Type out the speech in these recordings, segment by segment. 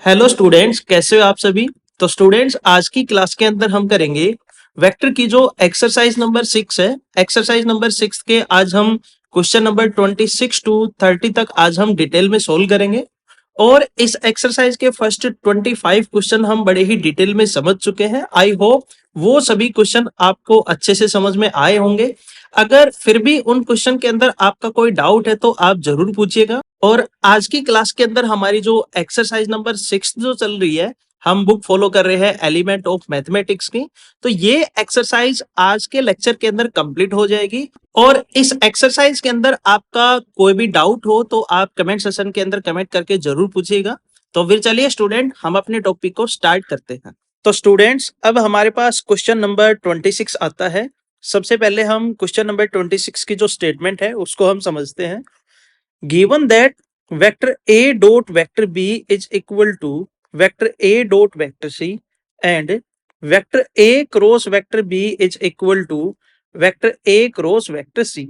Hello students, कैसे हो आप सभी। तो स्टूडेंट्स, आज की क्लास के अंदर हम करेंगे वेक्टर की जो एक्सरसाइज नंबर 6 है। एक्सरसाइज नंबर 6 के आज हम क्वेश्चन नंबर 26 टू 30 तक आज हम डिटेल में सोल्व करेंगे। और इस एक्सरसाइज के फर्स्ट 25 क्वेश्चन हम बड़े ही डिटेल में समझ चुके हैं। आई होप वो सभी क्वेश्चन आपको अच्छे से समझ में आए होंगे। अगर फिर भी उन क्वेश्चन के अंदर आपका कोई डाउट है तो आप जरूर पूछिएगा। और आज की क्लास के अंदर हमारी जो एक्सरसाइज नंबर 6 जो चल रही है, हम बुक फॉलो कर रहे हैं एलिमेंट ऑफ मैथमेटिक्स की। तो ये एक्सरसाइज आज के लेक्चर के अंदर कंप्लीट हो जाएगी। और इस एक्सरसाइज के अंदर आपका कोई भी डाउट हो तो आप कमेंट सेशन के अंदर कमेंट करके जरूर पूछिएगा। तो फिर चलिए स्टूडेंट, हम अपने टॉपिक को स्टार्ट करते हैं। तो स्टूडेंट्स, अब हमारे पास क्वेश्चन नंबर 26 आता है। सबसे पहले हम क्वेश्चन नंबर 26 की जो स्टेटमेंट है उसको हम समझते हैं। Given that vector a dot vector b is equal to vector a dot vector c and vector a cross vector b is equal to vector a cross vector c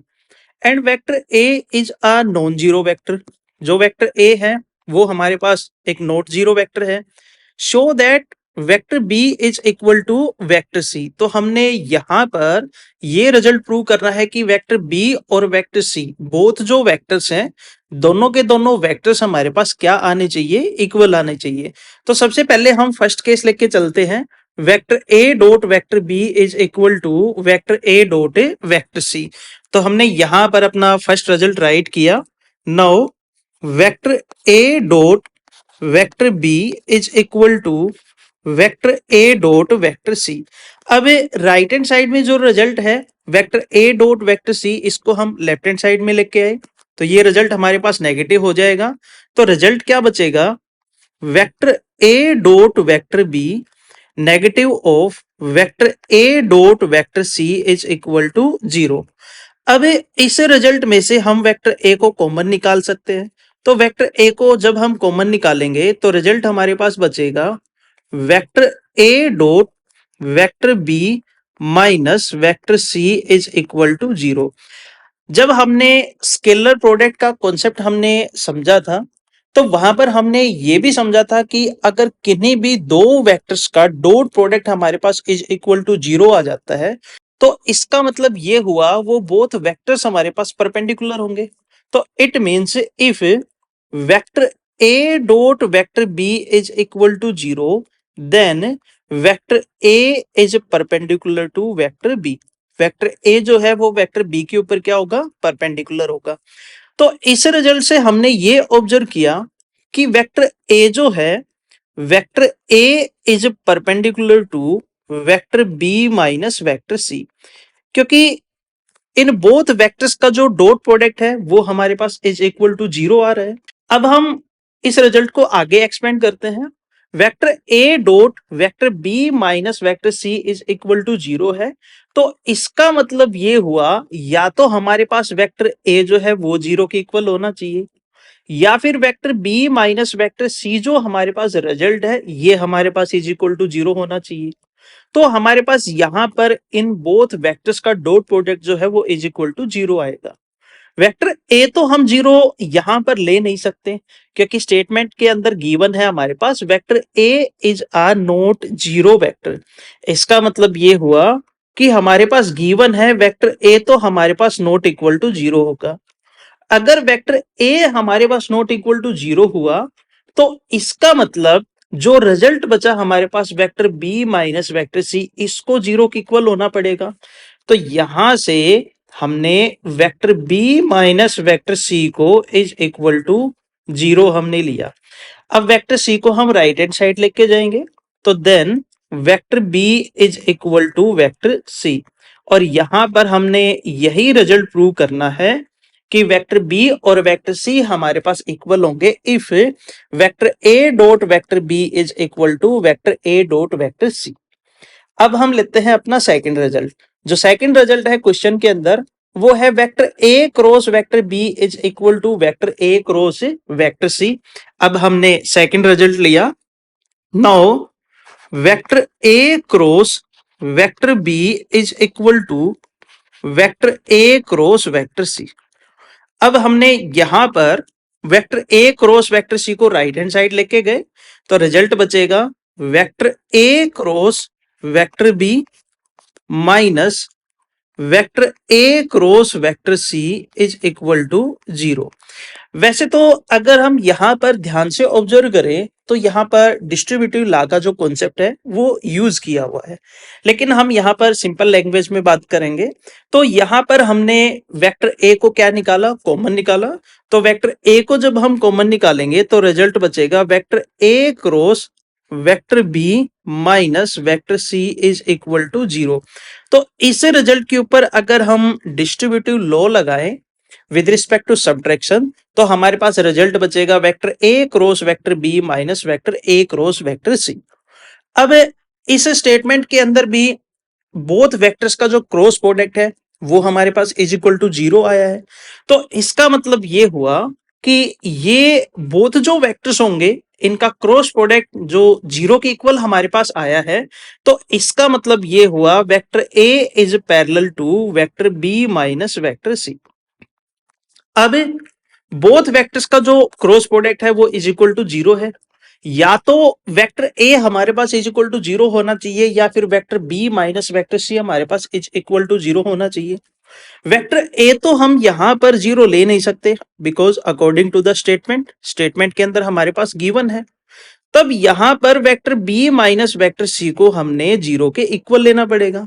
and vector a is a non zero vector. जो vector a है वो हमारे पास एक not zero vector है। Show that vector b is equal to vector c। तो हमने यहां पर ये रिजल्ट प्रूव करना है कि वेक्टर b और वेक्टर c बोथ जो वेक्टर्स हैं, दोनों के दोनों वेक्टर्स हमारे पास क्या आने चाहिए, इक्वल आने चाहिए। तो सबसे पहले हम फर्स्ट केस लेके चलते हैं। Vector a dot vector b is equal to vector a dot vector c। तो हमने यहां पर अपना फर्स्ट रिजल्ट राइट किया। Now vector a dot vector b is equal to vector a dot vector c। अब राइट हैंड साइड में जो result है vector a dot vector c, इसको हम लेफ्ट हैंड साइड में लेके आए तो ये रिजल्ट हमारे पास नेगेटिव हो जाएगा। तो रिजल्ट क्या बचेगा, vector a dot vector b negative of vector a dot vector c is equal to 0। अब इस रिजल्ट में से हम वेक्टर a को कॉमन निकाल सकते हैं। तो वेक्टर a को जब हम कॉमन निकालेंगे तो रिजल्ट हमारे पास बचेगा vector a dot vector b minus vector c is equal to 0। जब हमने स्केलर प्रोडक्ट का कॉन्सेप्ट हमने समझा था तो वहां पर हमने ये भी समझा था कि अगर किन्हीं भी दो वेक्टर्स का डॉट प्रोडक्ट हमारे पास इज इक्वल टू 0 आ जाता है तो इसका मतलब ये हुआ वो बोथ वेक्टर्स हमारे पास परपेंडिकुलर होंगे। तो it means if vector a dot vector b is equal to 0 then vector a is perpendicular to vector b। Vector a जो है वो वेक्टर b के ऊपर क्या होगा, परपेंडिकुलर होगा। तो इस रिजल्ट से हमने ये ऑब्जर्व किया कि वेक्टर a जो है vector a is perpendicular to vector b minus vector c, क्योंकि इन बोथ वेक्टर्स का जो डॉट प्रोडक्ट है वो हमारे पास इज इक्वल टू 0 आ रहा है। अब हम इस रिजल्ट को आगे एक्सपेंड करते हैं। Vector a dot vector b minus vector c is equal to 0 है। तो इसका मतलब ये हुआ या तो हमारे पास वेक्टर a जो है वो 0 के इक्वल होना चाहिए या फिर vector b minus vector c जो हमारे पास रिजल्ट है ये हमारे पास इज इक्वल टू 0 होना चाहिए। तो हमारे पास यहां पर इन बोथ वेक्टर्स का डॉट प्रोडक्ट जो है वो इज इक्वल टू 0 आएगा। वेक्टर ए तो हम 0 यहां पर ले नहीं सकते क्योंकि स्टेटमेंट के अंदर गिवन है हमारे पास vector A is a not zero vector. इसका मतलब ये हुआ कि हमारे पास गिवन है वेक्टर ए तो हमारे पास नॉट इक्वल टू 0 होगा। अगर वेक्टर ए हमारे पास नॉट इक्वल टू 0 हुआ तो इसका मतलब जो रिजल्ट बचा हमारे पास vector B minus vector C, इसको 0 के इक्वल होना पड़ेगा। तो यहां से हमने vector B minus vector C को इज इक्वल टू 0 हमने लिया। अब वेक्टर सी को हम राइट हैंड साइड लेके जाएंगे तो then vector B is equal to vector C. और यहां पर हमने यही रिजल्ट प्रूव करना है कि वेक्टर बी और वेक्टर सी हमारे पास इक्वल होंगे if vector A dot vector B is equal to vector A dot vector C. अब हम लेते हैं अपना सेकंड रिजल्ट। जो सेकंड रिजल्ट है क्वेश्चन के अंदर वो है vector A cross vector B is equal to vector A cross vector C. अब हमने सेकंड रिजल्ट लिया। Now vector A cross vector B is equal to vector A cross vector C. अब हमने यहां पर vector A cross vector C को right hand side लेके गए तो रिजल्ट बचेगा vector A cross vector B minus vector A cross vector C is equal to 0। वैसे तो अगर हम यहां पर ध्यान से ऑब्जर्व करें तो यहां पर डिस्ट्रीब्यूटिव लॉ का जो कॉन्सेप्ट है वो यूज किया हुआ है, लेकिन हम यहां पर सिंपल लैंग्वेज में बात करेंगे। तो यहां पर हमने वेक्टर ए को क्या निकाला, कॉमन निकाला। तो वेक्टर ए को जब हम कॉमन निकालेंगे तो रिजल्ट बचेगा vector A cross vector B minus vector C is equal to 0। तो इस रिजल्ट के ऊपर अगर हम डिस्ट्रीब्यूटिव लॉ लगाएं विद रिस्पेक्ट टू सब्ट्रैक्शन, तो हमारे पास रिजल्ट बचेगा vector A cross vector B minus vector A cross vector C. अब इस स्टेटमेंट के अंदर भी बोथ वेक्टर्स का जो क्रॉस प्रोडक्ट है वो हमारे पास इज इक्वल टू 0 आया है। तो इसका मतलब ये हुआ कि ये बोथ जो वेक्टर्स होंगे इनका क्रॉस प्रोडक्ट जो 0 के इक्वल हमारे पास आया है। तो इसका मतलब ये हुआ vector A is parallel to vector B minus vector C. अब बोथ वेक्टर्स का जो क्रॉस प्रोडक्ट है वो इज इक्वल टू 0 है। या तो वेक्टर ए हमारे पास इज इक्वल टू 0 होना चाहिए या फिर vector B minus vector C हमारे पास इज इक्वल टू 0 होना चाहिए। वेक्टर ए तो हम यहां पर 0 ले नहीं सकते because according to the statement के अंदर हमारे पास गिवन है। तब यहां पर vector B minus vector C को हमने 0 के इक्वल लेना पड़ेगा।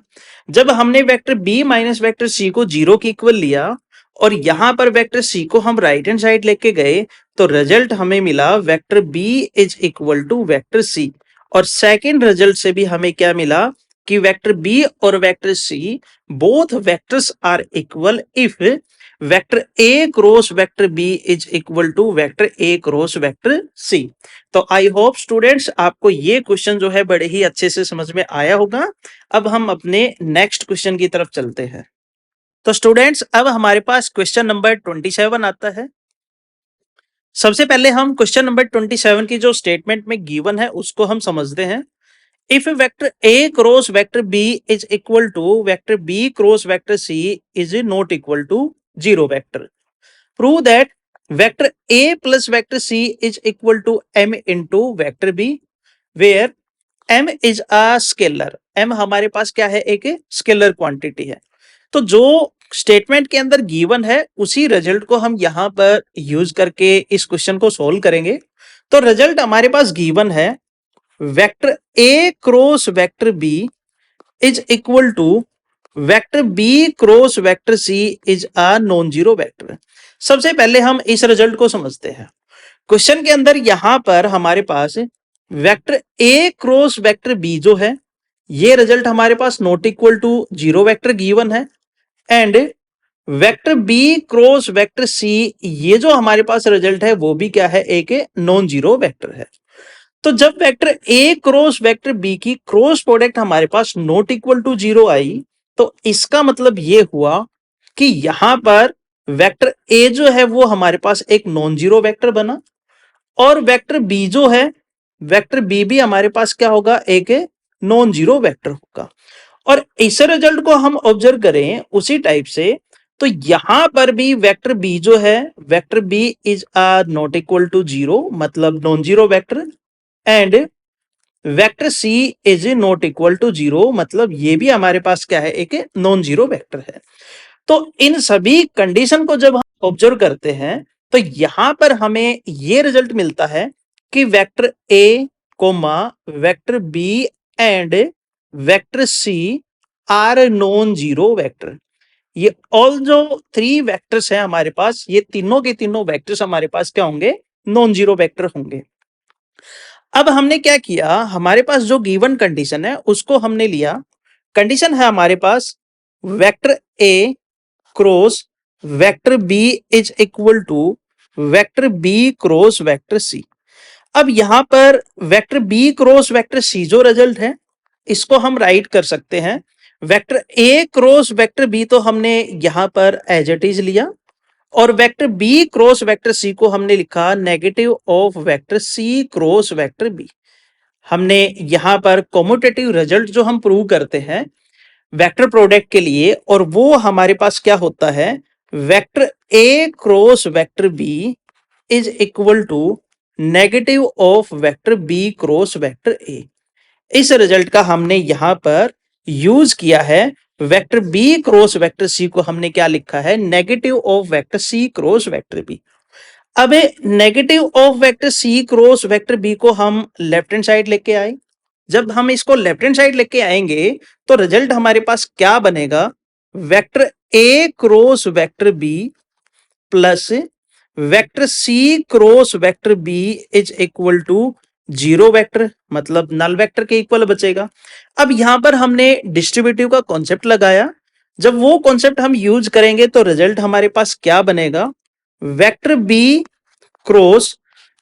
जब हमने vector B minus vector C को 0 के इक्वल लिया और यहां पर वेक्टर सी को हम राइट हैंड साइड लेके गए तो रिजल्ट हमें मिला vector B is equal to vector C. और सेकेंड रिजल्ट से भी हमें क्या मिला कि वेक्टर बी और vector C both vectors are equal if vector A cross vector B is equal to vector A cross vector C. तो I hope students आपको ये क्वेश्चन जो है बड़े ही अच्छे से समझ में आया होगा। अब हम अपने नेक्स्ट क्वेश्चन की तरफ चलते हैं। तो स्टूडेंट्स अब हमारे पास क्वेश्चन नंबर 27 आता है। सबसे पहले हम क्वेश्चन नंबर 27 की जो स्टेटमेंट में गिवन है उसको हम समझते हैं। If vector A cross vector B is equal to vector B cross vector C is not equal to 0 vector, prove that vector A plus vector C is equal to m into vector B where m is a scalar. m हमारे पास क्या है, एक scalar quantity है। तो जो statement के अंदर गिवन है उसी रिजल्ट को हम यहां पर यूज करके इस क्वेश्चन को सोल्व करेंगे। तो रिजल्ट हमारे पास गिवन है vector A cross vector B is equal to vector B cross vector C is a non zero vector. सबसे पहले हम इस रिजल्ट को समझते हैं। क्वेश्चन के अंदर यहां पर हमारे पास vector A cross vector B जो है ये रिजल्ट हमारे पास not equal to 0 vector given है and vector B cross vector C ये जो हमारे पास रिजल्ट है वो भी क्या है, एक नॉन जीरो वेक्टर है। तो जब vector A cross vector B की क्रॉस प्रोडक्ट हमारे पास नॉट इक्वल टू 0 आई तो इसका मतलब ये हुआ कि यहां पर वेक्टर ए जो है वो हमारे पास एक नॉन जीरो वेक्टर बना और वेक्टर बी जो है वेक्टर बी भी हमारे पास क्या होगा, एक नॉन जीरो वेक्टर होगा। और इस रिजल्ट को हम ऑब्जर्व करें उसी टाइप से तो यहां पर भी वेक्टर बी जो है vector B is a not equal to 0 मतलब non zero vector and vector C is not equal to 0 मतलब ये भी हमारे पास क्या है, एक नॉन जीरो वेक्टर है। तो इन सभी कंडीशन को जब हम ऑब्जर्व करते हैं तो यहां पर हमें ये रिजल्ट मिलता है कि vector A comma vector B and vector C are non zero vector. ये ऑल जो 3 वेक्टर्स हैं हमारे पास ये तीनों के तीनों वेक्टर्स हमारे पास क्या होंगे, नॉन जीरो वेक्टर होंगे। अब हमने क्या किया, हमारे पास जो गिवन कंडीशन है उसको हमने लिया। कंडीशन है हमारे पास vector A cross vector B is equal to vector B cross vector C. अब यहां पर vector B cross vector C जो रिजल्ट है इसको हम राइट कर सकते हैं। Vector A cross vector B तो हमने यहां पर एज इट इज लिया और vector B cross vector C को हमने लिखा negative of vector C cross vector B. हमने यहां पर कॉम्यूटेटिव रिजल्ट जो हम प्रूव करते हैं वेक्टर प्रोडक्ट के लिए और वो हमारे पास क्या होता है, vector A cross vector B is equal to negative of vector B cross vector A. इस रिजल्ट का हमने यहां पर यूज किया है। Vector B cross vector C को हमने क्या लिखा है, negative of vector C cross vector B. अब negative of vector C cross vector B को हम लेफ्ट हैंड साइड लेके आए। जब हम इसको लेफ्ट हैंड साइड लेके आएंगे तो रिजल्ट हमारे पास क्या बनेगा, vector A cross vector B plus vector C cross vector B is equal to zero vector, मतलब नल वेक्टर के इक्वल बचेगा। अब यहां पर हमने डिस्ट्रीब्यूटिव का कॉन्सेप्ट लगाया। जब वो कॉन्सेप्ट हम यूज करेंगे तो रिजल्ट हमारे पास क्या बनेगा, vector B cross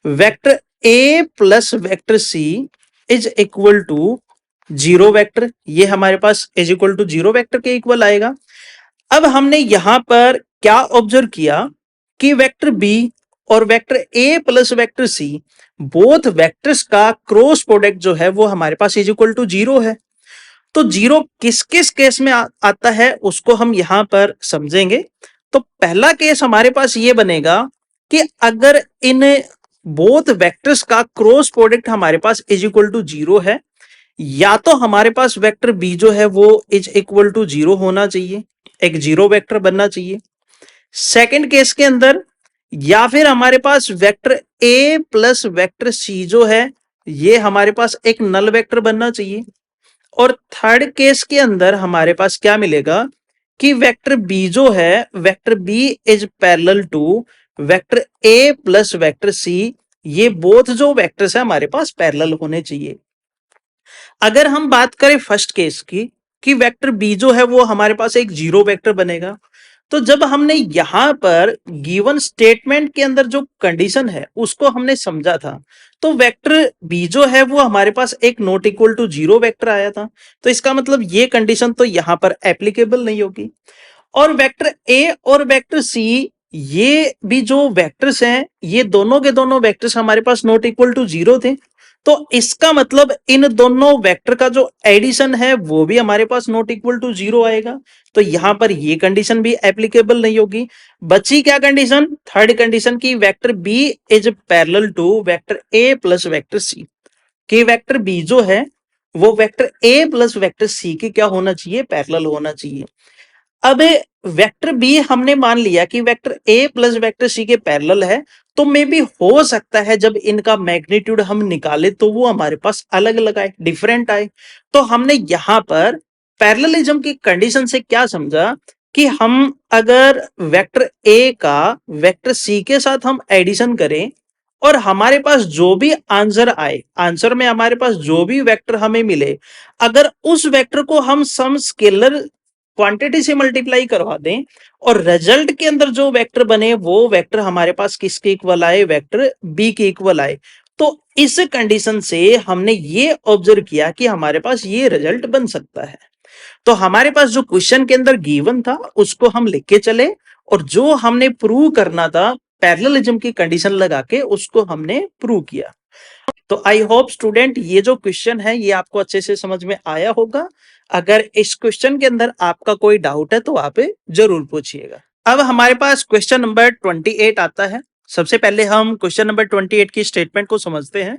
vector A plus vector C is equal to zero vector. ये हमारे पास is equal to zero vector के इक्वल आएगा। अब हमने यहां पर क्या ऑब्जर्व किया कि वेक्टर बी और vector A plus vector C both vectors का क्रॉस प्रोडक्ट जो है वो हमारे पास इज इक्वल टू जीरो है। तो जीरो किस किस केस में आता है उसको हम यहां पर समझेंगे। तो पहला केस हमारे पास ये बनेगा कि अगर इन बोथ वेक्टर्स का क्रॉस प्रोडक्ट हमारे पास इज इक्वल टू जीरो है, या तो हमारे पास वेक्टर बी जो है वो इज इक्वल टू जीरो होना चाहिए, एक जीरो वेक्टर बनना चाहिए। सेकंड केस के अंदर या फिर हमारे पास vector A plus vector C जो है ये हमारे पास एक नल वेक्टर बनना चाहिए। और थर्ड केस के अंदर हमारे पास क्या मिलेगा कि वेक्टर बी जो है, vector B is parallel to vector A plus vector C, ये बोथ जो वेक्टर्स है हमारे पास पैरेलल होने चाहिए। अगर हम बात करें फर्स्ट केस की कि वेक्टर बी जो है वो हमारे पास एक जीरो वेक्टर बनेगा, तो जब हमने यहां पर गिवन स्टेटमेंट के अंदर जो कंडीशन है उसको हमने समझा था, तो वेक्टर बी जो है वो हमारे पास एक not equal to zero vector आया था। तो इसका मतलब ये कंडीशन तो यहां पर एप्लीकेबल नहीं होगी। और वेक्टर ए और वेक्टर सी ये भी जो वेक्टर्स हैं ये दोनों के दोनों वेक्टर्स हमारे पास नॉट इक्वल टू जीरो थे। तो इसका मतलब इन दोनों वेक्टर का जो एडिशन है वो भी हमारे पास नॉट इक्वल टू जीरो आएगा। तो यहां पर ये कंडीशन भी एप्लीकेबल नहीं होगी। बची क्या कंडीशन, थर्ड कंडीशन की vector B is parallel to vector A plus vector C. कि वेक्टर बी जो है वो vector A plus vector C के क्या होना चाहिए, पैरेलल होना चाहिए। अब वेक्टर बी हमने मान लिया कि vector A plus vector C के पैरेलल है, तो मे भी हो सकता है जब इनका मैग्नीट्यूड हम निकाले तो वो हमारे पास अलग अलग आए, डिफरेंट आए। तो हमने यहां पर पैरेललिज्म की कंडीशन से क्या समझा कि हम अगर वेक्टर ए का वेक्टर सी के साथ हम एडिशन करें और हमारे पास जो भी आंसर आए, आंसर में हमारे पास जो भी वेक्टर हमें मिले, अगर उस वेक्टर को हम सम स्केलर क्वांटिटी से मल्टीप्लाई करवा दें और रिजल्ट के अंदर जो वेक्टर बने वो वेक्टर हमारे पास किसके इक्वल आए, वेक्टर बी के इक्वल आए। तो इस कंडीशन से हमने ये ऑब्जर्व किया कि हमारे पास ये रिजल्ट बन सकता है। तो हमारे पास जो क्वेश्चन के अंदर गिवन था उसको हम लिख के चले और जो हमने प्रूव करना था पैरेललिज्म की कंडीशन लगा के उसको हमने प्रूव किया। तो आई होप स्टूडेंट ये जो क्वेश्चन है ये आपको अच्छे से समझ में आया होगा। अगर इस क्वेश्चन के अंदर आपका कोई डाउट है तो आप जरूर पूछिएगा। अब हमारे पास क्वेश्चन नंबर 28 आता है। सबसे पहले हम क्वेश्चन नंबर 28 की स्टेटमेंट को समझते हैं।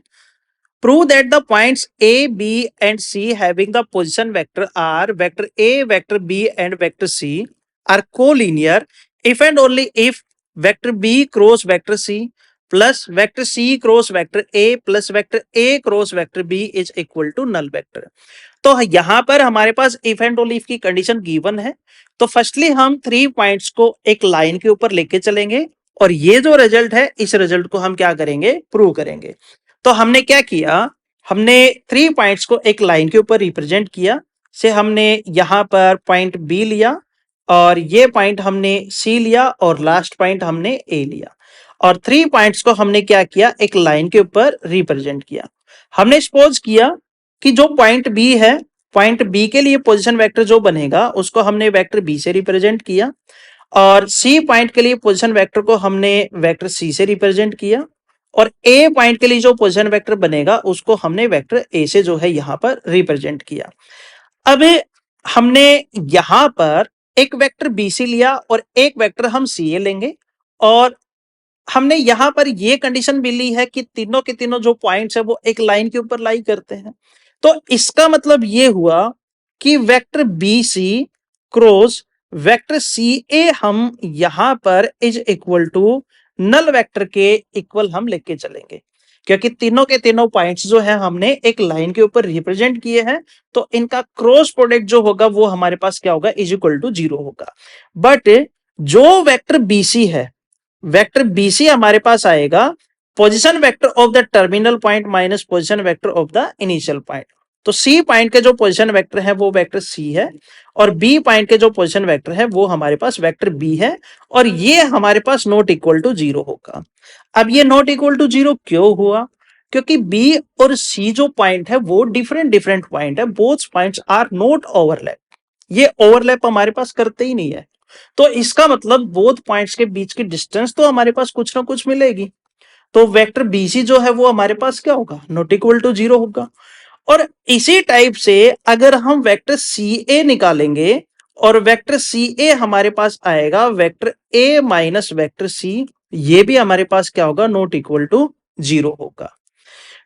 Prove that the points A B and C having the position vector are vector A vector B and vector C are collinear if and only if vector B cross vector C plus vector C cross vector A plus vector A cross vector B is equal to null vector. तो यहां पर हमारे पास if and only if की condition given है। तो firstly हम 3 points को एक लाइन के ऊपर लेके चलेंगे और ये जो रिजल्ट है इस रिजल्ट को हम क्या करेंगे, प्रूव करेंगे। तो हमने क्या किया, हमने 3 पॉइंट्स को एक लाइन के ऊपर रिप्रेजेंट किया। से हमने यहां पर पॉइंट बी लिया और ये पॉइंट हमने सी लिया और लास्ट पॉइंट हमने ए लिया और 3 पॉइंट्स को हमने क्या किया, एक लाइन के ऊपर रिप्रेजेंट किया। हमने सपोज किया कि जो पॉइंट बी है, पॉइंट बी के लिए पोजीशन वेक्टर जो बनेगा उसको हमने वेक्टर बी से रिप्रेजेंट किया और सी पॉइंट के लिए पोजीशन वेक्टर को हमने वेक्टर सी से रिप्रेजेंट किया और ए पॉइंट के लिए जो पोजीशन वेक्टर बनेगा उसको हमने वेक्टर ए से जो है यहां पर रिप्रेजेंट किया। अब हमने यहां पर एक वेक्टर बी सी लिया और एक वेक्टर हम सी ए लेंगे और हमने यहां पर ये कंडीशन भी ली है कि तीनों के तीनों जो पॉइंट्स है वो एक लाइन के ऊपर लाई करते हैं। तो इसका मतलब ये हुआ कि vector B C cross vector C A हम यहां पर is equal to null vector के इक्वल हम लेके चलेंगे, क्योंकि तीनों के तीनों पॉइंट्स जो है हमने एक लाइन के ऊपर रिप्रेजेंट किए हैं, तो इनका क्रॉस प्रोडक्ट जो होगा वो हमारे पास क्या होगा, इज इक्वल टू 0 होगा। बट जो वेक्टर बीसी है, वेक्टर बीसी हमारे पास आएगा position vector of the terminal point minus position vector of the initial point. तो सी पॉइंट के जो पोजीशन वेक्टर है वो वेक्टर सी है, और बी पॉइंट के जो पोजीशन वेक्टर है वो हमारे पास वेक्टर बी है, और ये हमारे पास नॉट इक्वल टू 0 होगा। अब ये नॉट इक्वल टू 0 क्यों हुआ? क्योंकि बी और सी जो पॉइंट है वो डिफरेंट डिफरेंट पॉइंट है, both points are not overlap. ये ओवरलैप हमारे पास करते ही नहीं है, तो इसका मतलब बोथ पॉइंट्स के बीच की डिस्टेंस तो हमारे पास कुछ ना कुछ मिलेगी। तो वेक्टर बीसी जो है वो हमारे पास क्या होगा, नॉट इक्वल टू 0 होगा। और इसी टाइप से अगर हम वेक्टर सी ए निकालेंगे, और वेक्टर सी ए हमारे पास आएगा vector A minus vector C, ये भी हमारे पास क्या होगा, नॉट इक्वल टू 0 होगा।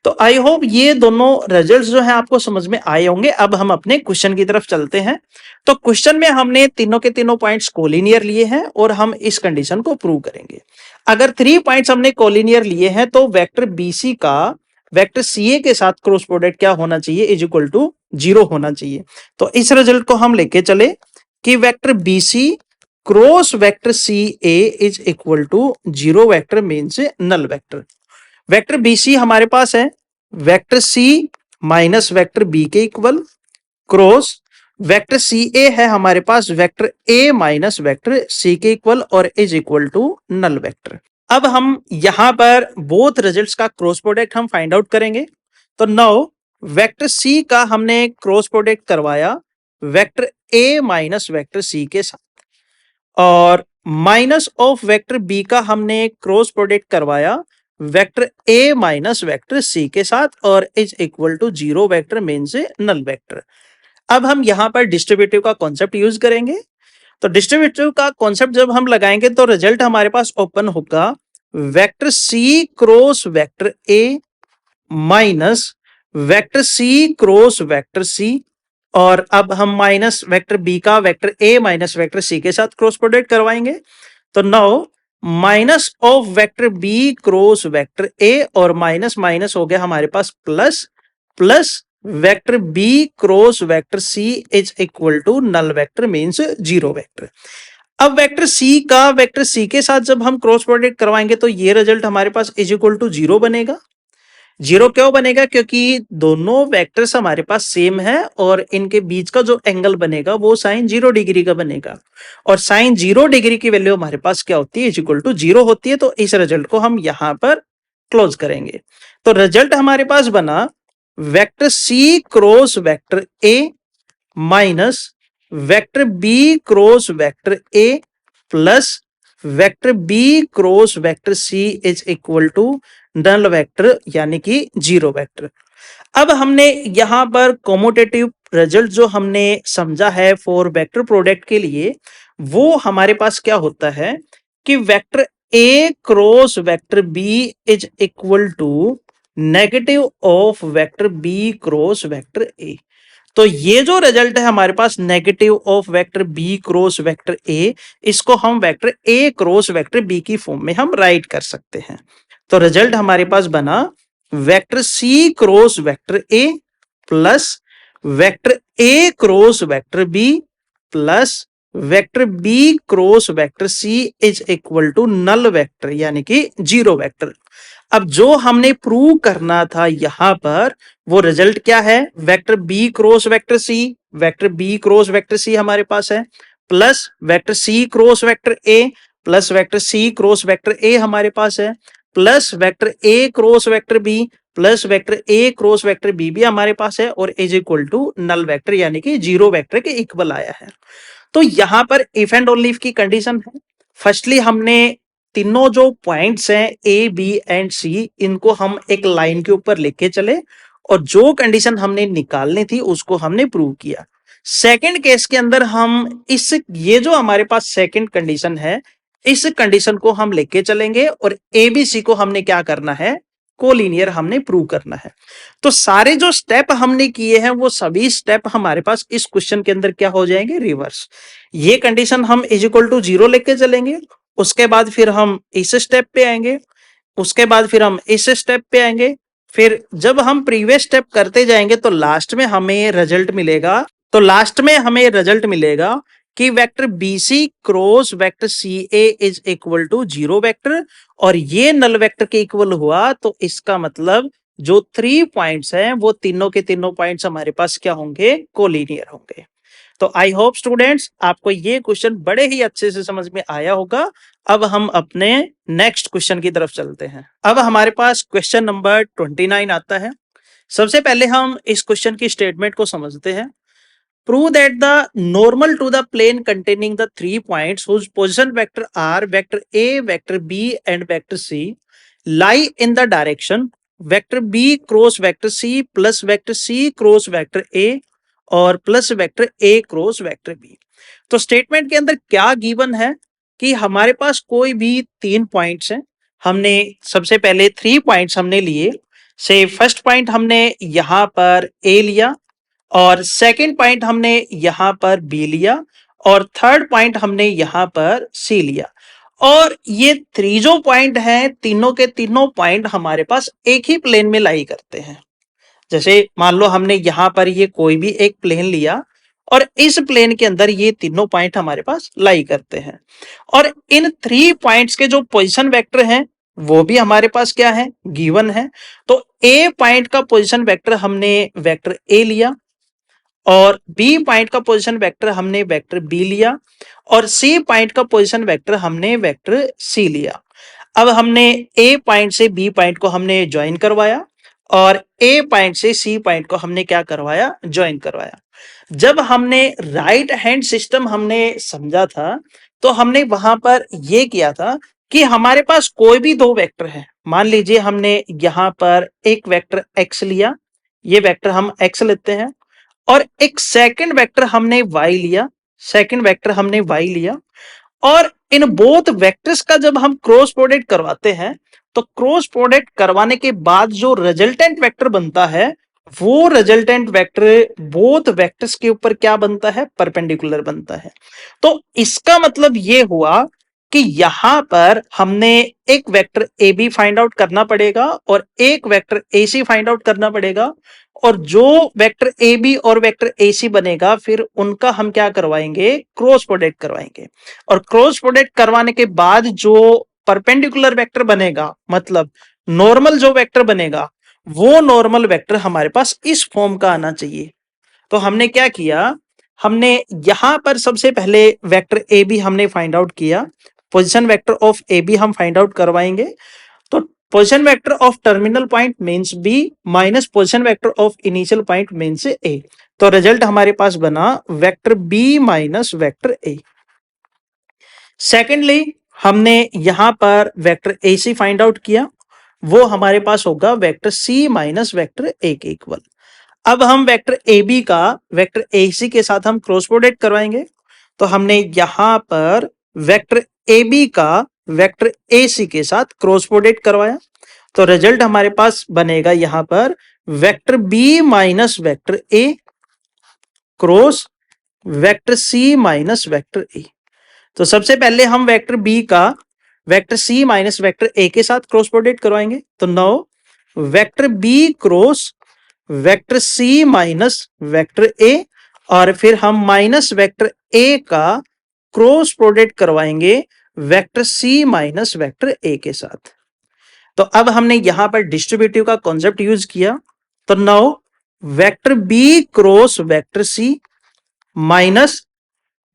तो आई होप ये दोनों रिजल्ट्स जो है आपको समझ में आए होंगे। अब हम अपने क्वेश्चन की तरफ चलते हैं। तो क्वेश्चन में हमने तीनों के तीनों पॉइंट्स कोलिनियर लिए हैं और हम इस कंडीशन को प्रूव करेंगे। अगर 3 पॉइंट्स हमने कोलिनियर लिए हैं तो वेक्टर बीसी का वेक्टर सीए के साथ क्रॉस प्रोडक्ट क्या होना चाहिए, इज इक्वल टू 0 होना चाहिए। तो इस रिजल्ट को हम लेके चले कि vector BC cross vector C A is equal to 0 vector means null vector. Vector BC हमारे पास है vector C minus vector B के equal, cross vector C A है हमारे पास vector A minus vector C के इक्वल और is equal to null vector. अब हम यहां पर बोथ रिजल्ट्स का क्रॉस प्रोडक्ट हम फाइंड आउट करेंगे। तो नाउ वेक्टर सी का हमने क्रॉस प्रोडक्ट करवाया vector A minus vector C के साथ, और माइनस ऑफ वेक्टर बी का हमने क्रॉस प्रोडक्ट करवाया vector A minus vector C के साथ, और is equal to 0 vector means null vector. अब हम यहां पर डिस्ट्रीब्यूटिव का कॉन्सेप्ट यूज करेंगे। तो डिस्ट्रीब्यूटिव का कॉन्सेप्ट जब हम लगाएंगे तो रिजल्ट हमारे पास ओपन होगा vector C cross vector A minus vector C cross vector C, और अब हम माइनस वेक्टर बी का vector A minus vector C के साथ क्रॉस प्रोडक्ट करवाएंगे। तो now minus of vector B cross vector A, और माइनस माइनस हो गया हमारे पास plus, plus vector B cross vector C is equal to null vector means 0 vector. अब वेक्टर सी का वेक्टर सी के साथ जब हम क्रॉस प्रोडक्ट करवाएंगे तो ये रिजल्ट हमारे पास इज इक्वल टू 0 बनेगा। 0 क्यों बनेगा? क्योंकि दोनों वेक्टर्स हमारे पास सेम है और इनके बीच का जो एंगल बनेगा वो साइन 0 डिग्री का बनेगा, और साइन 0 डिग्री की वैल्यू हमारे पास क्या होती है, इज इक्वल टू 0 होती है। तो इस रिजल्ट को हम यहां पर क्लोज करेंगे। तो रिजल्ट हमारे पास बना vector C cross vector A minus vector B cross vector A plus vector B cross vector C is equal to null vector यानी कि 0 वेक्टर। अब हमने यहां पर कॉमोटेटिव रिजल्ट जो हमने समझा है फॉर वेक्टर प्रोडक्ट के लिए, वो हमारे पास क्या होता है कि vector A cross vector B is equal to negative of vector B cross vector A. तो ये जो रिजल्ट है हमारे पास negative of vector B cross vector A, इसको हम vector A cross vector B की फॉर्म में हम राइट कर सकते हैं। तो रिजल्ट हमारे पास बना vector C cross vector A plus vector A cross vector B plus vector B cross vector C is equal to null vector यानी कि 0 वेक्टर। अब जो हमने प्रूव करना था यहां पर वो रिजल्ट क्या है, vector B cross vector C, vector B cross vector C हमारे पास है, plus vector C cross vector A plus vector C cross vector A हमारे पास है, plus vector A cross vector B plus vector A cross vector B भी हमारे पास है, और is equal to null vector यानी कि 0 वेक्टर के इक्वल आया है। तो यहां पर इफ एंड ओनली इफ की कंडीशन है। फर्स्टली हमने तीनों जो पॉइंट्स हैं ए बी एंड सी, इनको हम एक लाइन के ऊपर लेके चले और जो कंडीशन हमने निकालनी थी उसको हमने प्रूव किया। सेकंड केस के अंदर हम ये जो हमारे पास सेकंड कंडीशन है इस कंडीशन को हम लेके चलेंगे और एबीसी को हमने क्या करना है, कोलिनियर हमने प्रूव करना है। तो सारे जो स्टेप हमने किए हैं वो सभी स्टेप हमारे पास इस क्वेश्चन के अंदर क्या हो जाएंगे, रिवर्स। ये कंडीशन हम इज इक्वल टू 0 लेके चलेंगे, उसके बाद फिर हम इस स्टेप पे आएंगे, उसके बाद फिर हम इस स्टेप पे आएंगे, फिर जब हम प्रीवियस स्टेप करते जाएंगे तो लास्ट में हमें रिजल्ट मिलेगा, कि vector BC cross vector CA is equal to 0 vector, और ये नल वेक्टर के इक्वल हुआ, तो इसका मतलब जो 3 पॉइंट्स हैं वो तीनों के तीनों पॉइंट्स हमारे पास क्या होंगे, कोलिनियर होंगे। तो आई होप स्टूडेंट्स आपको ये क्वेश्चन बड़े ही अच्छे से समझ में आया होगा। अब हम अपने नेक्स्ट क्वेश्चन की तरफ चलते हैं। अब हमारे पास क्वेश्चन नंबर 29 आता है। सबसे पहले हम इस क्वेश्चन की स्टेटमेंट को समझते हैं। Prove that the normal to the plane containing the 3 points whose position vector are vector A, vector B and vector C lie in the direction vector B cross vector C plus vector C cross vector A और plus vector A cross vector B। तो statement के अंदर क्या given है कि हमारे पास कोई भी 3 पॉइंट्स हैं। हमने सबसे पहले 3 पॉइंट्स हमने लिए, से फर्स्ट पॉइंट हमने यहां पर A लिया, और सेकंड पॉइंट हमने यहां पर बी लिया, और थर्ड पॉइंट हमने यहां पर सी लिया। और ये 3 जो पॉइंट हैं, तीनों के तीनों पॉइंट हमारे पास एक ही प्लेन में लाई करते हैं। जैसे मान लो हमने यहां पर ये कोई भी एक प्लेन लिया और इस प्लेन के अंदर ये तीनों पॉइंट हमारे पास लाई करते हैं, और इन 3 पॉइंट्स के जो पोजीशन वेक्टर हैं वो भी हमारे पास क्या है, गिवन है। तो ए पॉइंट का पोजीशन वेक्टर हमने वेक्टर ए लिया, और बी पॉइंट का पोजीशन वेक्टर हमने वेक्टर बी लिया, और सी पॉइंट का पोजीशन वेक्टर हमने वेक्टर सी लिया। अब हमने ए पॉइंट से बी पॉइंट को हमने ज्वाइन करवाया, और ए पॉइंट से सी पॉइंट को हमने क्या करवाया, ज्वाइन करवाया। जब हमने राइट हैंड सिस्टम हमने समझा था, तो हमने वहां पर यह किया था कि हमारे पास कोई भी 2 वेक्टर है। मान लीजिए हमने यहां पर एक वेक्टर एक्स लिया, ये वेक्टर हम एक्स लेते हैं, और एक सेकंड वेक्टर हमने y लिया, और इन बोथ वेक्टर्स का जब हम क्रॉस प्रोडक्ट करवाते हैं, तो क्रॉस प्रोडक्ट करवाने के बाद जो रिजल्टेंट वेक्टर बनता है, वो रिजल्टेंट वेक्टर बोथ वेक्टर्स के ऊपर क्या बनता है, परपेंडिकुलर बनता है। तो इसका मतलब ये हुआ कि यहां पर हमने एक vector A B find out करना पड़ेगा और एक vector A C find out करना पड़ेगा, और जो वेक्टर ए बी और वेक्टर ए सी बनेगा फिर उनका हम क्या करवाएंगे, क्रॉस प्रोडक्ट करवाएंगे। और क्रॉस प्रोडक्ट करवाने के बाद जो परपेंडिकुलर वेक्टर बनेगा, मतलब नॉर्मल जो वेक्टर बनेगा, वो नॉर्मल वेक्टर हमारे पास इस फॉर्म का आना चाहिए। तो हमने क्या किया, हमने यहां पर सबसे पहले वेक्टर ए बी हमने फाइंड आउट किया, position vector of A B हम फाइंड आउट करवाएंगे। तो position vector of terminal point means B minus position vector of initial point means A. तो रिजल्ट हमारे पास बना vector B minus vector A. Secondly हमने यहां पर vector A C find out किया, वो हमारे पास होगा vector C minus vector A के इक्वल। अब हम वेक्टर ए बी का वेक्टर ए सी के साथ हम क्रॉस प्रोडक्ट करवाएंगे। तो हमने यहां पर वेक्टर ए बी का वेक्टर ए सी के साथ क्रॉस प्रोडक्ट करवाया, तो रिजल्ट हमारे पास बनेगा यहां पर vector B minus vector A cross vector C minus vector A. तो सबसे पहले हम वेक्टर बी का vector C minus vector A के साथ क्रॉस प्रोडक्ट करवाएंगे। तो now vector B cross vector C minus vector A, और फिर हम माइनस वेक्टर ए का क्रॉस प्रोडक्ट करवाएंगे vector C minus vector A के साथ। तो अब हमने यहां पर डिस्ट्रीब्यूटिव का कॉन्सेप्ट यूज किया। तो now vector B cross vector C minus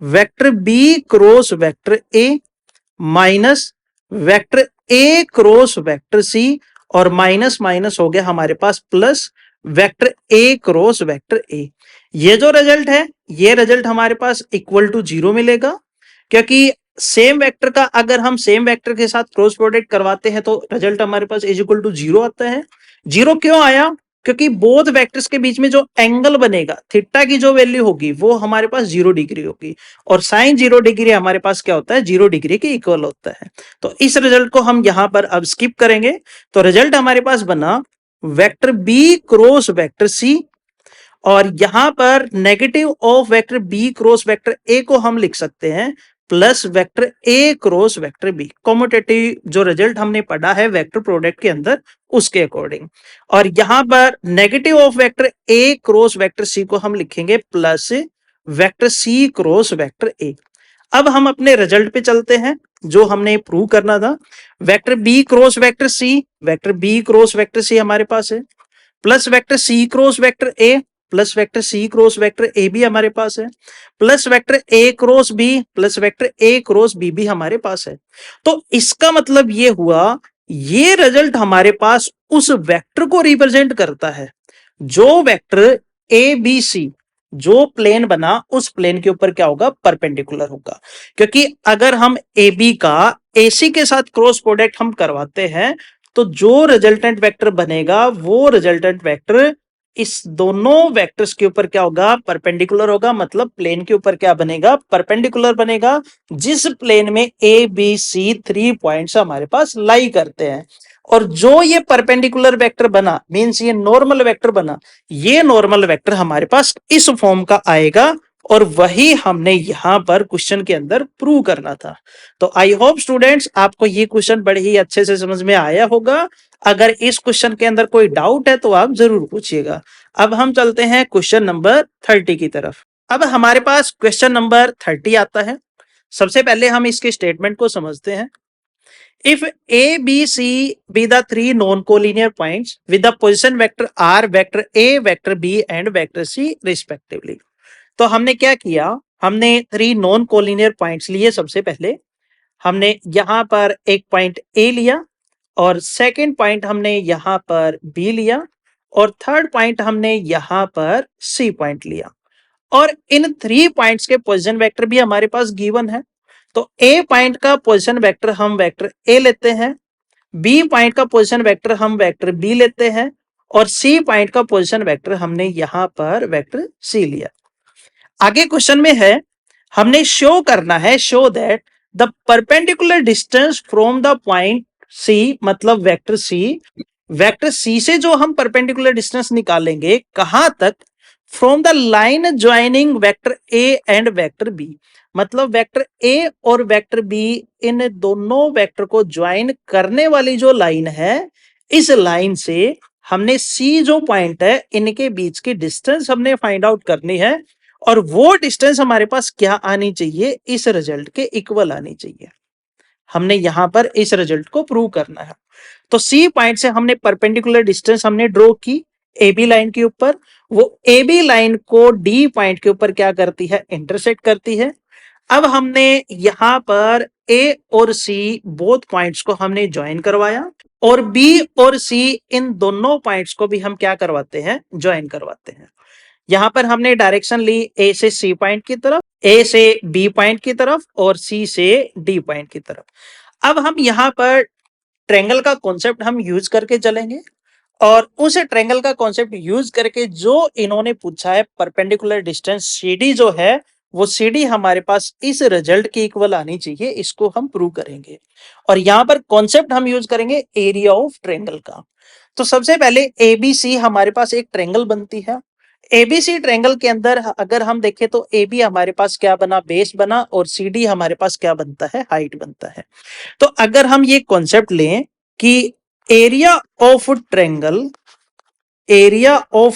vector B cross vector A minus vector A cross vector C, और माइनस माइनस हो गया हमारे पास plus vector A cross vector A. ये जो रिजल्ट है, ये रिजल्ट हमारे पास इक्वल टू 0 मिलेगा, क्योंकि सेम वेक्टर का अगर हम सेम वेक्टर के साथ क्रॉस प्रोडक्ट करवाते हैं तो रिजल्ट हमारे पास इज इक्वल टू 0 आता है। 0 क्यों आया, क्योंकि बोथ वेक्टर्स के बीच में जो एंगल बनेगा थीटा की जो वैल्यू होगी वो हमारे पास 0 डिग्री होगी, और साइन 0 डिग्री हमारे पास क्या होता है, 0 डिग्री के इक्वल होता है। तो इस रिजल्ट को हम यहां पर अब स्किप करेंगे। तो रिजल्ट हमारे पास बना vector B cross vector C, और यहां पर negative of vector B cross vector A को हम लिख सकते हैं plus vector A cross vector B, commutative जो रिजल्ट हमने पढ़ा है वेक्टर प्रोडक्ट के अंदर उसके अकॉर्डिंग। और यहां पर negative of vector A cross vector C को हम लिखेंगे plus vector C cross vector A. अब हम अपने रिजल्ट पे चलते हैं जो हमने प्रूव करना था। Vector B cross vector C, vector B cross vector C हमारे पास है, plus vector C cross vector A, plus vector C cross vector A भी हमारे पास है, plus vector A cross B, plus vector A cross B भी हमारे पास है। तो इसका मतलब ये हुआ ये रिजल्ट हमारे पास उस वेक्टर को रिप्रेजेंट करता है जो वेक्टर ए बी सी जो प्लेन बना उस प्लेन के ऊपर क्या होगा, परपेंडिकुलर होगा। क्योंकि अगर हम ए बी का ए सी के साथ क्रॉस प्रोडक्ट हम करवाते हैं तो जो रिजल्टेंट वेक्टर बनेगा वो रिजल्टेंट वेक्टर इस दोनों वेक्टर्स के ऊपर क्या होगा, परपेंडिकुलर होगा। मतलब प्लेन के ऊपर क्या बनेगा, परपेंडिकुलर बनेगा, जिस प्लेन में ए बी सी 3 पॉइंट्स हमारे पास लाई करते हैं। और जो ये परपेंडिकुलर वेक्टर बना मींस ये नॉर्मल वेक्टर बना, ये नॉर्मल वेक्टर हमारे पास इस फॉर्म का आएगा, और वही हमने यहां पर क्वेश्चन के अंदर प्रूव करना था। तो आई होप स्टूडेंट्स आपको ये क्वेश्चन बड़े ही अच्छे से समझ में आया होगा। अगर इस क्वेश्चन के अंदर कोई डाउट है तो आप जरूर पूछिएगा। अब हम चलते हैं क्वेश्चन नंबर 30 की तरफ। अब हमारे पास क्वेश्चन नंबर 30 आता है। सबसे पहले हम इसके स्टेटमेंट को समझते हैं। If A, B, C be the three non-collinear points with the position vector R, vector A, vector B and vector C respectively. तो हमने क्या किया, हमने 3 नॉन कोलिनियर पॉइंट्स लिए। सबसे पहले हमने यहां पर एक पॉइंट A लिया, और सेकंड पॉइंट हमने यहां पर B लिया, और थर्ड पॉइंट हमने यहां पर C पॉइंट लिया। और इन 3 पॉइंट्स के पोजीशन वेक्टर भी हमारे पास गिवन है। तो ए पॉइंट का पोजीशन वेक्टर हम वेक्टर ए लेते हैं, बी पॉइंट का पोजीशन वेक्टर हम वेक्टर बी लेते हैं, और सी पॉइंट का पोजीशन वेक्टर हमने यहां पर वेक्टर सी लिया। आगे क्वेश्चन में है, हमने शो करना है, show that the perpendicular distance from the point C, मतलब वेक्टर सी से जो हम परपेंडिकुलर डिस्टेंस निकालेंगे कहां तक, from the line joining vector A and vector B. मतलब वेक्टर ए और वेक्टर बी इन दोनों वेक्टर को ज्वाइन करने वाली जो लाइन है, इस लाइन से हमने सी जो पॉइंट है इनके बीच की डिस्टेंस हमने फाइंड आउट करनी है, और वो डिस्टेंस हमारे पास क्या आनी चाहिए, इस रिजल्ट के इक्वल आनी चाहिए। हमने यहां पर इस रिजल्ट को प्रूव करना है। तो सी पॉइंट से हमने परपेंडिकुलर डिस्टेंस हमने ड्रॉ की ए बी लाइन के ऊपर, वो ए बी लाइन को डी पॉइंट के ऊपर क्या करती है, इंटरसेक्ट करती है। अब हमने यहां पर ए और सी बोथ पॉइंट्स को हमने ज्वाइन करवाया, और बी और सी इन दोनों पॉइंट्स को भी हम क्या करवाते हैं, ज्वाइन करवाते हैं। यहां पर हमने डायरेक्शन ली ए से सी पॉइंट की तरफ, ए से बी पॉइंट की तरफ, और सी से डी पॉइंट की तरफ। अब हम यहां पर ट्रायंगल का कॉन्सेप्ट हम यूज करके चलेंगे, और उस ट्रायंगल का कॉन्सेप्ट यूज करके जो इन्होंने पूछा है परपेंडिकुलर डिस्टेंस सीडी जो है, वो सीडी हमारे पास इस रिजल्ट की इक्वल आनी चाहिए, इसको हम प्रूव करेंगे। और यहां पर कॉन्सेप्ट हम यूज करेंगे एरिया ऑफ ट्रायंगल का। तो सबसे पहले एबीसी हमारे पास एक ट्रायंगल बनती है। एबीसी ट्रायंगल के अंदर अगर हम देखें तो ए बी हमारे पास क्या बना, बेस बना, और सी डी हमारे पास क्या बनता है, हाइट बनता है। तो अगर हम ये कॉन्सेप्ट लें कि area of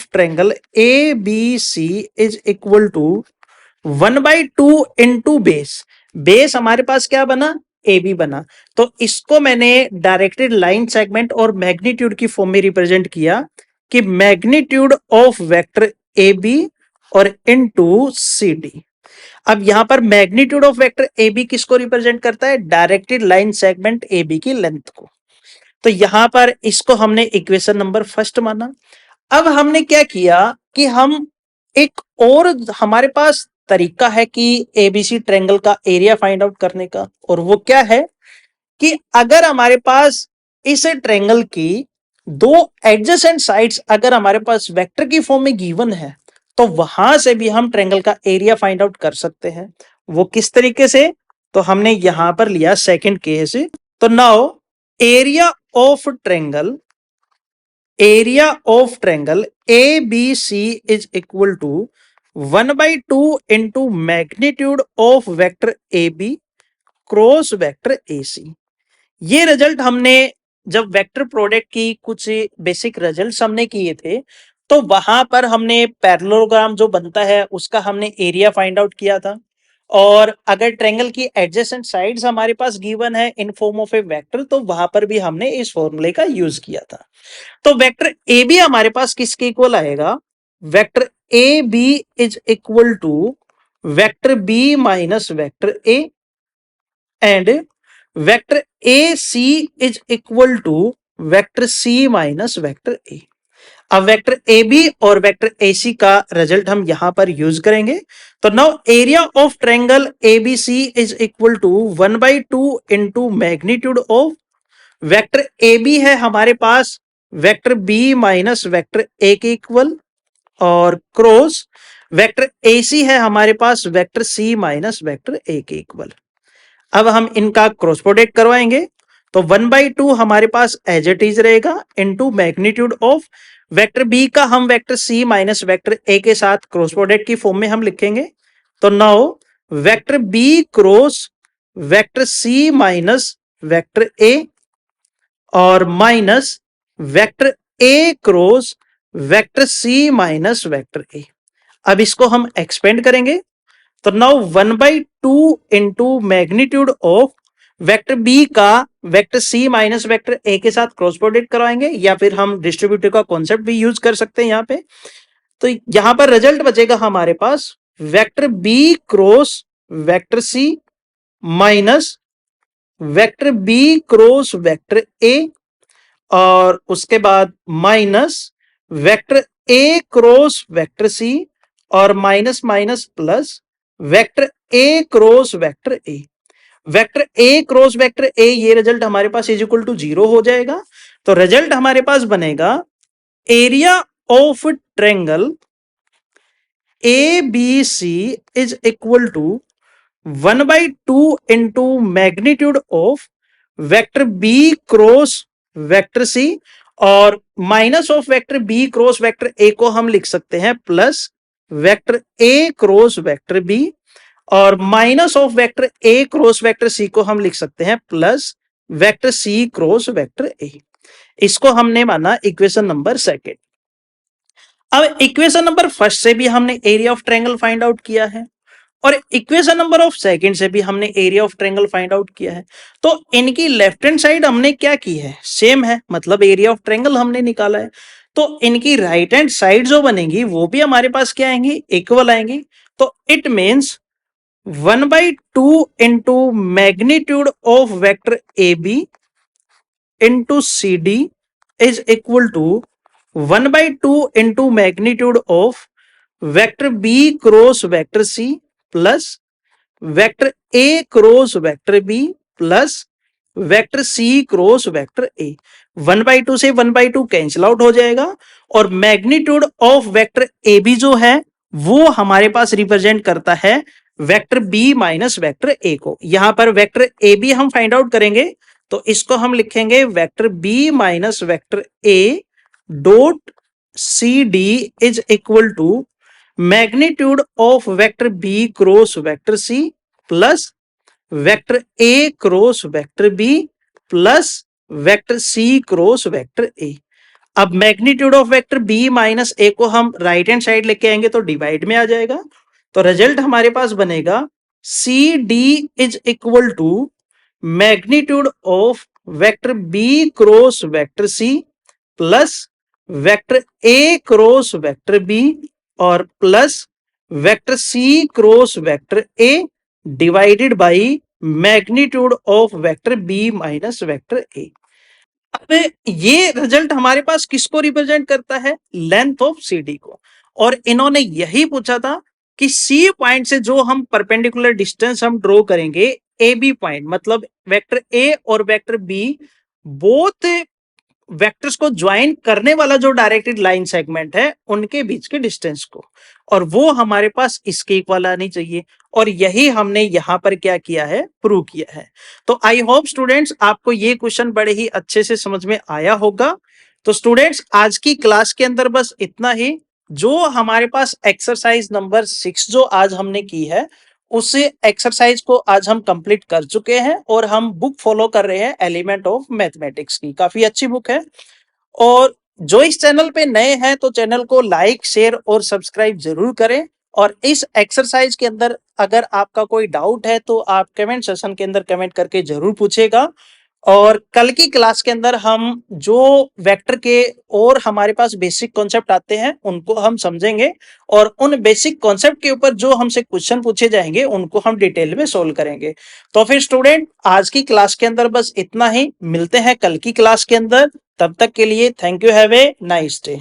triangle A B C is equal to 1/2 into base. Base हमारे पास क्या बना, ए बी बना। तो इसको मैंने डायरेक्टेड लाइन सेगमेंट और मैग्नीट्यूड की फॉर्म में रिप्रेजेंट किया कि magnitude of vector A B और इनटू सी डी। अब यहां पर magnitude of vector A B किसको रिप्रेजेंट करता है, directed line segment A B की लेंथ को। तो यहां पर इसको हमने इक्वेशन नंबर फर्स्ट माना। अब हमने क्या किया कि हम एक और हमारे पास तरीका है कि एबीसी ट्रायंगल का एरिया फाइंड आउट करने का, और वो क्या है कि अगर हमारे पास इस ट्रायंगल की दो एडजेसेंट साइड्स अगर हमारे पास वेक्टर की फॉर्म में गिवन है तो वहां से भी हम ट्रायंगल का एरिया फाइंड आउट कर सकते हैं। वो किस तरीके से? तो हमने यहां पर लिया सेकंड केस। तो now area of triangle A B C is equal to 1/2 into magnitude of vector A B cross vector A C. ये रिजल्ट हमने जब वेक्टर प्रोडक्ट की कुछ बेसिक रिजल्ट्स हमने किए थे तो वहां पर हमने पैरेललोग्राम जो बनता है उसका हमने एरिया फाइंड आउट किया था। और अगर ट्रायंगल की एडजेसेंट साइड्स हमारे पास गिवन है in form of A vector तो वहां पर भी हमने इस फॉर्मूले का यूज किया था। तो वेक्टर ए बी हमारे पास किसके इक्वल आएगा? Vector A B is equal to vector B minus vector A and vector A C is equal to vector C minus vector A. अब वेक्टर ए बी और vector A C का result हम यहां पर use करेंगे। तो now area of triangle A B C is equal to 1/2 into magnitude of vector A B है हमारे पास vector B minus vector A के इक्वल और क्रॉस वेक्टर ए सी है हमारे पास vector C minus vector A के equal. अब हम इनका क्रॉस प्रोडक्ट करवाएंगे तो 1/2 हमारे पास एज इट इज रहेगा into magnitude of vector B का हम vector C minus vector A के साथ क्रॉस प्रोडक्ट की फॉर्म में हम लिखेंगे। तो now vector B cross vector C minus vector A और minus vector A cross vector C minus vector A. अब इसको हम एक्सपेंड करेंगे तो now 1/2 into magnitude of vector B का vector C minus vector A के साथ क्रॉस प्रोडक्ट कराएंगे या फिर हम डिस्ट्रीब्यूटिव का कॉन्सेप्ट भी यूज कर सकते हैं यहां पे। तो यहां पर रिजल्ट बचेगा हमारे पास vector B cross vector C minus vector B cross vector A और उसके बाद minus vector A cross vector C और minus minus plus vector A cross vector A. Vector A cross vector A ये result हमारे पास is equal to 0 हो जाएगा। तो रिजल्ट हमारे पास बनेगा area of triangle A B C is equal to 1/2 into magnitude of vector B cross vector C और minus of vector B cross vector A को हम लिख सकते हैं plus vector A cross vector B और minus of vector A cross vector C को हम लिख सकते हैं plus vector C cross vector A. इसको हमने माना इक्वेशन नंबर सेकंड। अब इक्वेशन नंबर फर्स्ट से भी हमने area of triangle find out किया है और इक्वेशन नंबर ऑफ सेकंड से भी हमने area of triangle find out किया है। तो इनकी लेफ्ट हैंड साइड हमने क्या की है? सेम है, मतलब एरिया ऑफ ट्रायंगल हमने निकाला है। तो इनकी राइट हैंड साइड जो बनेगी वो भी हमारे पास क्या आएंगी? इक्वल आएंगी। तो it means 1/2 into magnitude of vector A B into C D is equal to 1/2 into magnitude of vector B cross vector C plus vector A cross vector B plus vector C cross vector A. 1/2 से 1/2 cancel out हो जाएगा और magnitude of vector A B जो है वो हमारे पास represent करता है vector B minus vector A को। यहां पर वेक्टर ए बी हम फाइंड आउट करेंगे तो इसको हम लिखेंगे vector B minus vector A dot C D is equal to magnitude of vector B cross vector C plus vector A cross vector B plus vector C cross vector A. अब magnitude of vector B minus A को हम right hand side लेके आएंगे तो divide में आ जाएगा। तो result हमारे पास बनेगा C D is equal to magnitude of vector B cross vector C plus vector A cross vector B और plus vector C cross vector A divided by magnitude of vector B minus vector A. अब ये result हमारे पास किसको represent करता है? Length of CD को। और इन्होंने यही पूछा था कि सी पॉइंट से जो हम परपेंडिकुलर डिस्टेंस हम ड्रॉ करेंगे ए बी पॉइंट, मतलब वेक्टर ए और वेक्टर बी बोथ वेक्टर्स को ज्वाइन करने वाला जो डायरेक्टेड लाइन सेगमेंट है उनके बीच के डिस्टेंस को, और वो हमारे पास इसके इक्वल आनी चाहिए, और यही हमने यहां पर क्या किया है, प्रूव किया है। तो आई होप स्टूडेंट्स आपको ये क्वेश्चन बड़े ही अच्छे से समझ में आया होगा। तो स्टूडेंट्स आज की क्लास के अंदर बस इतना ही। जो हमारे पास एक्सरसाइज नंबर 6 जो आज हमने की है, उस एक्सरसाइज को आज हम कंप्लीट कर चुके हैं, और हम बुक फॉलो कर रहे हैं एलिमेंट ऑफ मैथमेटिक्स की, काफी अच्छी बुक है। और जो इस चैनल पे नए हैं तो चैनल को लाइक, शेयर और सब्सक्राइब जरूर करें। और इस एक्सरसाइज के अंदर अगर आपका कोई डाउट है तो आप कमेंट सेशन के अंदर कमेंट करके जरूर पूछेगा। और कल की क्लास के अंदर हम जो वेक्टर के और हमारे पास बेसिक कॉन्सेप्ट आते हैं उनको हम समझेंगे, और उन बेसिक कॉन्सेप्ट के ऊपर जो हमसे क्वेश्चन पूछे जाएंगे उनको हम डिटेल में सोल्व करेंगे। तो फिर स्टूडेंट आज की क्लास के अंदर बस इतना ही, मिलते हैं कल की क्लास के अंदर। तब तक के लिए thank you, have a nice day.